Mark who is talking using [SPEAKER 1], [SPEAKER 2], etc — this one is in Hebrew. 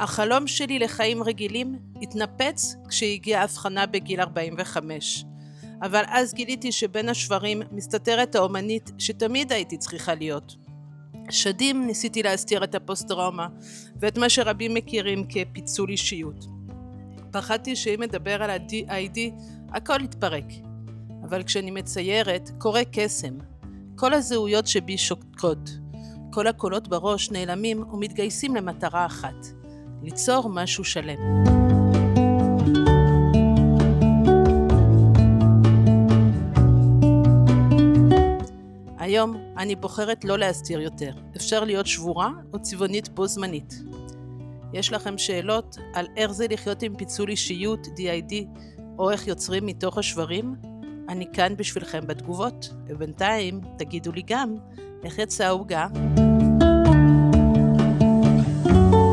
[SPEAKER 1] החלום שלי לחיים רגילים התנפץ כשהגיעה הבחנה בגיל 45. אבל אז גיליתי שבין השברים מסתתרת האומנית שתמיד הייתי צריכה להיות. שנים ניסיתי להסתיר את הפוסט-טראומה ואת מה שרבים מכירים כפיצול אישיות. פחדתי שאם מדבר על ה-DID הכל יתפרק. אבל כשאני מציירת קורה קסם. כל הזהויות שבי שותקות. כל הקולות בראש נעלמים ומתגייסים למטרה אחת. ליצור משהו שלם. היום אני בוחרת לא להסתיר יותר. אפשר להיות שבורה או צבעונית בו זמנית. יש לכם שאלות על איך זה לחיות עם פיצול אישיות, DID, או איך יוצרים מתוך השברים? אני כאן בשבילכם בתגובות, ובינתיים תגידו לי גם איך יצאה העוגה.